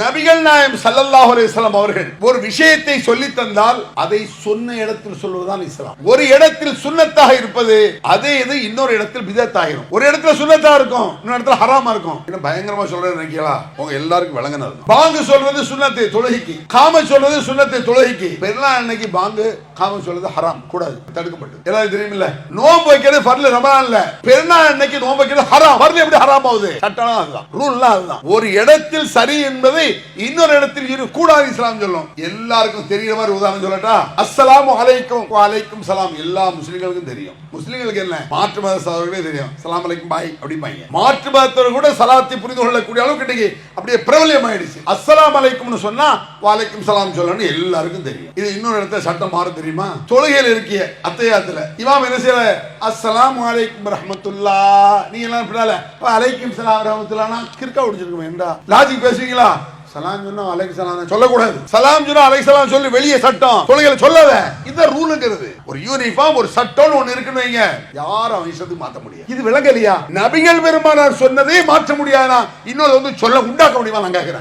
நபிகள் நாயகம் ஸல்லல்லாஹு அலைஹி வஸல்லம் அவர்கள் ஒரு விஷயத்தை சொல்லி தந்தால் அதை சொன்ன இடத்தில் சொல்வதுதான் இஸ்லாம். ஒரு இடத்தில் சுன்னத்தாக இருப்பது அதே இது இன்னொரு இடத்தில் பிதத் ஆகிரும். ஒரு இடத்துல சுன்னத்தா இருக்கும், இன்னொரு இடத்துல ஹராமா இருக்கும். என்ன பயங்கரமா சொல்றேன்னு நினைக்கிறீங்களா? உங்க எல்லாருக்கும் விளங்குனது. பாங்கு சொல்றது சுன்னத்தை தொழுகைக்கு, காம சொல்றது சுன்னத்தை தொழுகைக்கு. பெருநாள் அன்னைக்கு பாங்கு காம சொல்றது ஹராம், கூடாது, தடுக்கப்பட்டது. எல்லாரும் தெரியுமில்ல? நோன்பு வைக்கிறது ஃபர்ல் ரமலான்ல, பெருநாள் அன்னைக்கு நோன்பு வைக்கிறது ஹராம். ஃபர்ல் எப்படி ஹராம் ஆகுது? சட்டம் அதுதான், ரூல் அதுதான். ஒரு இடத்தில் சரி என்பது இன்னொரு இடத்தில் கூடாது இஸ்லாம் சொல்லும். எல்லாருக்கும் தெரியுற மாதிரி உதாரணம் சொல்லட்டா, அஸ்ஸலாமு அலைக்கும் வ அலைக்கும் சலாம். எல்லா முஸ்லிம்களுக்கும் தெரியும். முஸ்லிம்களுக்கு என்ன, மாற்று மத சகோதரர்களே தெரியும். சலாம் அலைக்கும் பாய் அப்படிம்பாங்க. மாற்று மதத்தவர் கூட சலாத்தை புரிந்து கொள்ளக்கூடிய அளவுக்கு இன்னைக்கு அப்படியே பிரபல்யம் ஆயிடுச்சு. அஸ்ஸலாமு அலைக்கும்னு சொன்னா வ அலைக்கும் சலாம் சொல்லணும்னு எல்லாருக்கும் தெரியும். இது இன்னொரு இடத்துல சட்டம் மாற தெரியுமா? தொழுகையில் இருக்கிய அத்தையாத்துல இமாம் என்ன செய்யற, அஸ்ஸலாமு அலைக்கும் ரஹ்மத்துல்லாஹ், நீங்க எல்லாம் பின்னால வ அலைக்கும் சலாம் ரஹ்மத்துல்லாஹ்னா கிறுக்கா ஒடிச்சிருக்கோம். என்றா லாஜிக் பேசுவீங்களா? சலாம் சொன்னா அலைக்கும் சலாம் சொல்லக்கூடாது. சலாம் சொன்னா அலைக்கும் சலாம் சொல்லி வெளியே சட்டம், தொழுகையில சொல்லாத. இந்த ரூலுங்கிறது ஒரு யூனிஃபார்ம், ஒரு சட்டம் ஒன்னு இருக்குன்னு வைங்க, யாரும் அவன் இஷ்டத்துக்கு மாத்த முடியாது. இது விளங்கலையா? நபிகள் பெருமானார் சொன்னதே மாற்ற முடியாதா? இன்னொரு வந்து சொல்ல உண்டாக்க முடியுமா? நான் கேட்கிறேன்.